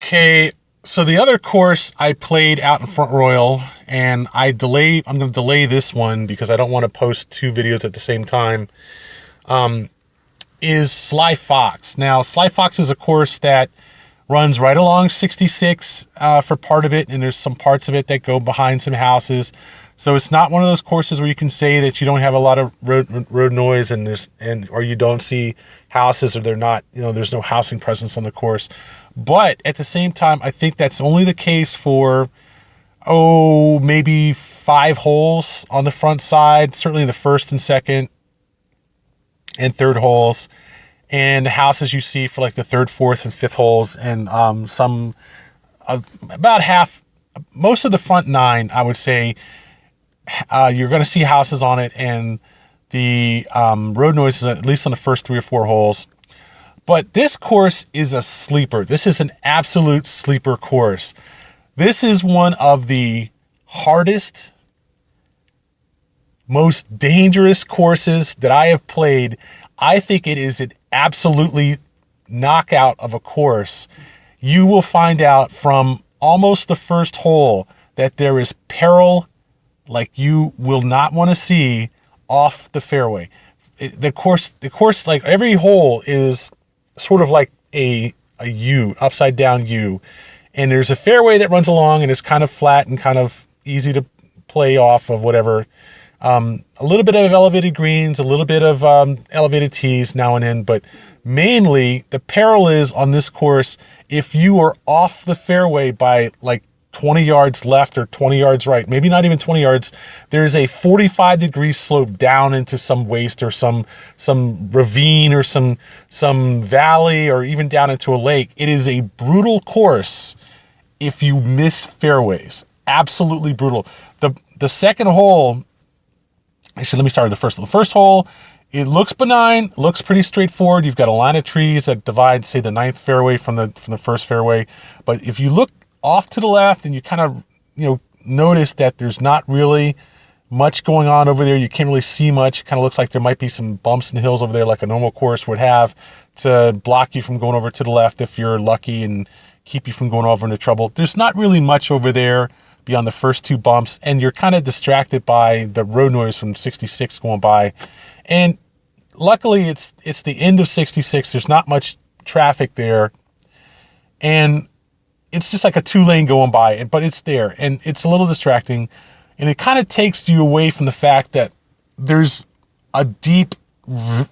Okay, so the other course I played out in Front Royal, and I'm going to delay this one because I don't want to post two videos at the same time, is Sly Fox. Now, Sly Fox is a course that runs right along 66 for part of it, and there's some parts of it that go behind some houses. So it's not one of those courses where you can say that you don't have a lot of road noise or you don't see houses, or there's no housing presence on the course. But at the same time, I think that's only the case for maybe 5 holes on the front side, certainly the first and second and third holes, and the houses you see for like the third, fourth, and fifth holes, and about half, most of the front 9, I would say, you're going to see houses on it, and the road noise is at least on the first 3 or 4 holes. But this course is a sleeper. This is an absolute sleeper course. This is one of the hardest, most dangerous courses that I have played. I think it is an absolutely knockout of a course. You will find out from almost the first hole that there is peril like you will not want to see off the fairway. The course, like every hole is sort of like a U, upside down U. And there's a fairway that runs along, and it's kind of flat and kind of easy to play off of whatever. A little bit of elevated greens, a little bit of elevated tees now and then, but mainly the peril is on this course, if you are off the fairway by like 20 yards left or 20 yards right, maybe not even 20 yards, there's a 45-degree slope down into some waste or some ravine or some valley, or even down into a lake. It is a brutal course if you miss fairways. Absolutely brutal. The second hole, actually, let me start with the first. The first hole, it looks benign, looks pretty straightforward. You've got a line of trees that divide, say, the 9th fairway from the first fairway. But if you look off to the left and you kind of, notice that there's not really much going on over there, you can't really see much. It kind of looks like there might be some bumps and hills over there like a normal course would have to block you from going over to the left if you're lucky and keep you from going over into trouble. There's not really much over there beyond the first 2 bumps, and you're kind of distracted by the road noise from 66 going by. And luckily it's the end of 66. There's not much traffic there, and it's just like a 2-lane going by, but it's there, and it's a little distracting, and it kind of takes you away from the fact that there's a deep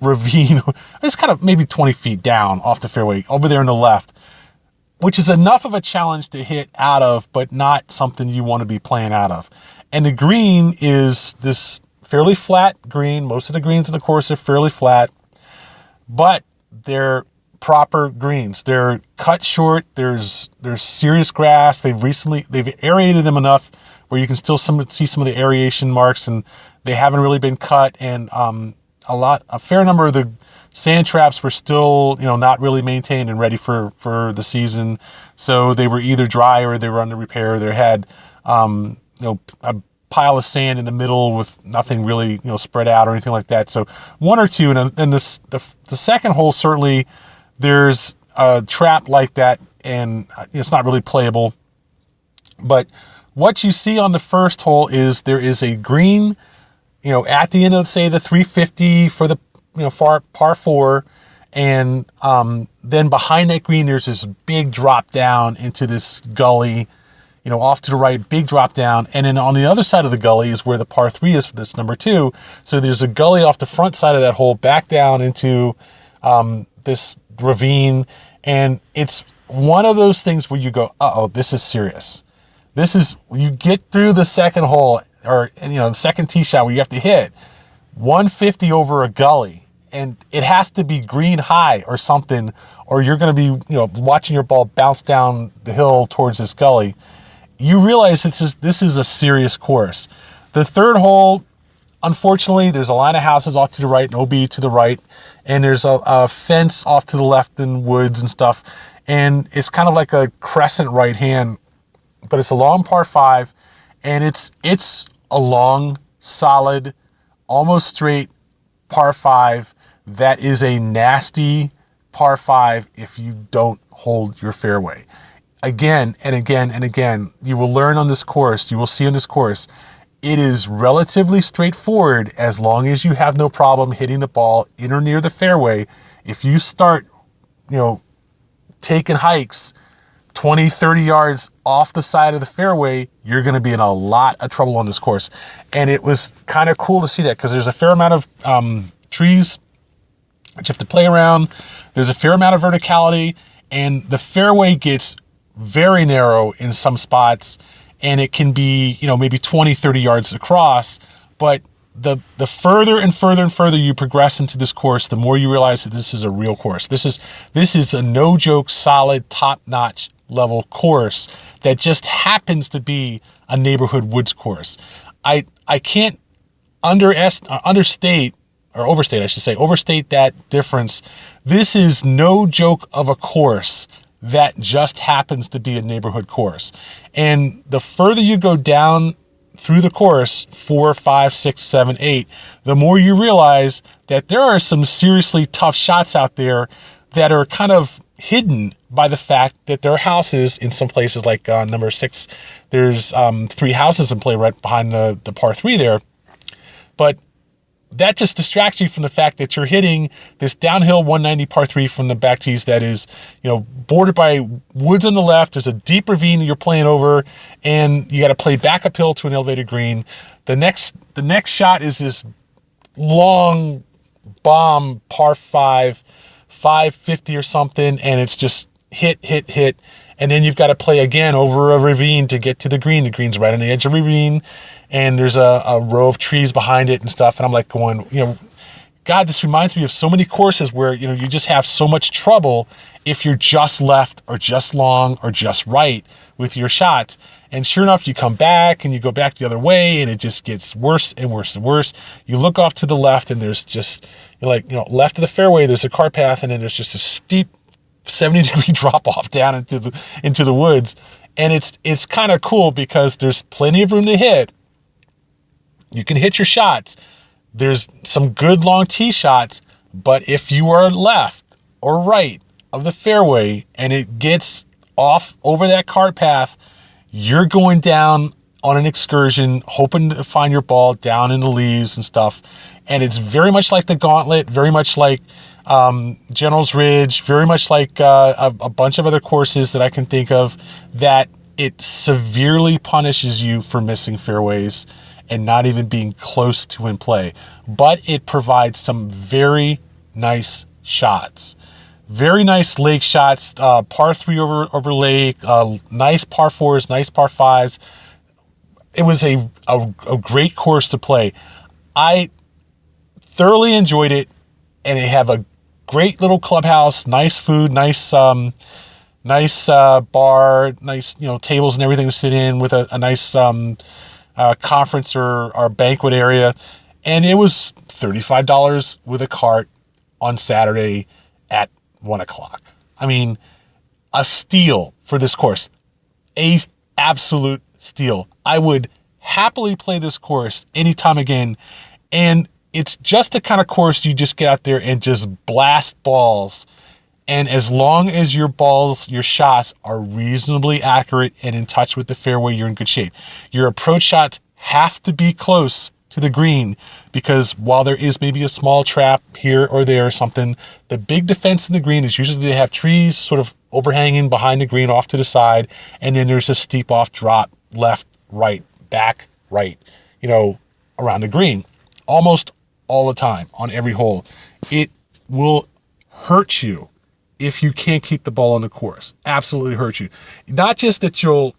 ravine. It's kind of maybe 20 feet down off the fairway over there on the left, which is enough of a challenge to hit out of, but not something you want to be playing out of. And the green is this fairly flat green. Most of the greens in the course are fairly flat, but they're proper greens. They're cut short. There's serious grass. They've aerated them enough where you can still see some of the aeration marks, and they haven't really been cut. And a fair number of the sand traps were still, not really maintained and ready for the season. So they were either dry or they were under repair. They had, a pile of sand in the middle with nothing really, spread out or anything like that. So 1 or 2, and then the second hole, certainly there's a trap like that, and it's not really playable. But what you see on the first hole is there is a green, at the end of, say, the 350 for the par 4, and then behind that green there's this big drop down into this gully, off to the right, big drop down, and then on the other side of the gully is where the par 3 is for this number 2. So there's a gully off the front side of that hole back down into this ravine, and it's one of those things where you go, this is serious. You get through the second hole, or the second tee shot, where you have to hit 150 over a gully, and it has to be green high or something, or you're going to be watching your ball bounce down the hill towards this gully. You realize this is a serious course. The third hole, unfortunately, there's a line of houses off to the right, an OB to the right, and there's a fence off to the left in woods and stuff, and it's kind of like a crescent right hand, but it's a long par 5, and it's a long, solid, almost straight par 5 that is a nasty par 5 if you don't hold your fairway. again and again and again, you will learn on this course, you will see on this course, it is relatively straightforward as long as you have no problem hitting the ball in or near the fairway. If you start, taking hikes 20, 30 yards off the side of the fairway, you're going to be in a lot of trouble on this course. And it was kind of cool to see that because there's a fair amount of trees that you have to play around. There's a fair amount of verticality, and the fairway gets very narrow in some spots, and it can be, maybe 20, 30 yards across. But the further and further and further you progress into this course, the more you realize that this is a real course. This is a no joke, solid, top-notch level course that just happens to be a neighborhood woods course. I can't overstate that difference. This is no joke of a course that just happens to be a neighborhood course. And the further you go down through the course, 4, 5, 6, 7, 8, the more you realize that there are some seriously tough shots out there that are kind of hidden by the fact that there are houses in some places, like number 6, there's 3 houses in play right behind the par 3 there. But that just distracts you from the fact that you're hitting this downhill 190 par 3 from the back tees that is, bordered by woods on the left. There's a deep ravine that you're playing over, and you got to play back uphill to an elevated green. The next shot is this long bomb par 5, 550 or something, and it's just hit. And then you've got to play again over a ravine to get to the green. The green's right on the edge of the ravine, and there's a row of trees behind it and stuff. And I'm like going, God, this reminds me of so many courses where, you just have so much trouble if you're just left or just long or just right with your shots. And sure enough, you come back and you go back the other way, and it just gets worse and worse and worse. You look off to the left, and there's just, left of the fairway, there's a cart path, and then there's just a steep 70-degree drop off down into the woods. And it's kind of cool because there's plenty of room to hit. You can hit your shots. There's some good long tee shots, but if you are left or right of the fairway and it gets off over that cart path, you're going down on an excursion, hoping to find your ball down in the leaves and stuff. And it's very much like the Gauntlet, very much like General's Ridge, very much like a bunch of other courses that I can think of, that it severely punishes you for missing fairways and not even being close to in play. But it provides some very nice shots. Very nice lake shots, par 3 over lake, nice par 4s, nice par 5s. It was a great course to play. I thoroughly enjoyed it, and they have a great little clubhouse, nice food, nice bar, nice tables and everything to sit in with a nice conference or banquet area. And it was $35 with a cart on Saturday at 1 o'clock. I mean, a steal for this course. A absolute steal. I would happily play this course anytime again. And it's just the kind of course you just get out there and just blast balls. And as long as your shots are reasonably accurate and in touch with the fairway, you're in good shape. Your approach shots have to be close to the green, because while there is maybe a small trap here or there or something, the big defense in the green is usually they have trees sort of overhanging behind the green off to the side, and then there's a steep off drop, left, right, back, right, around the green. Almost all the time on every hole. It will hurt you if you can't keep the ball on the course. Absolutely hurt you. Not just that you'll,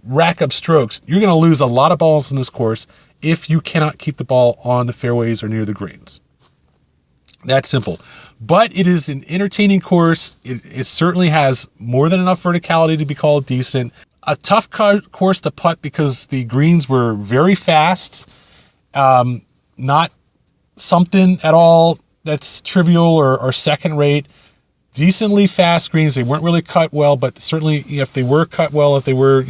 rack up strokes. You're going to lose a lot of balls in this course if you cannot keep the ball on the fairways or near the greens. That's simple. But it is an entertaining course. It certainly has more than enough verticality to be called decent. A tough course to putt because the greens were very fast. Not something at all that's trivial or second rate. Decently fast greens. They weren't really cut well, but certainly if they were cut well, if they were,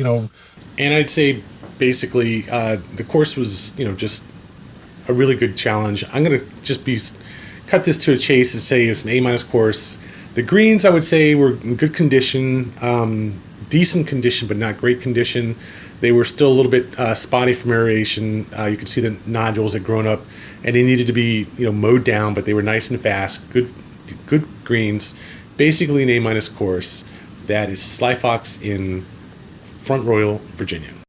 and I'd say basically the course was, just a really good challenge. I'm going to just cut this to a chase and say it's an A- course. The greens, I would say, were in good condition. decent condition, but not great condition. They were still a little bit spotty from aeration. You could see the nodules had grown up, and they needed to be mowed down, but they were nice and fast. Good greens. Basically an A- course. That is Sly Fox in Front Royal, Virginia.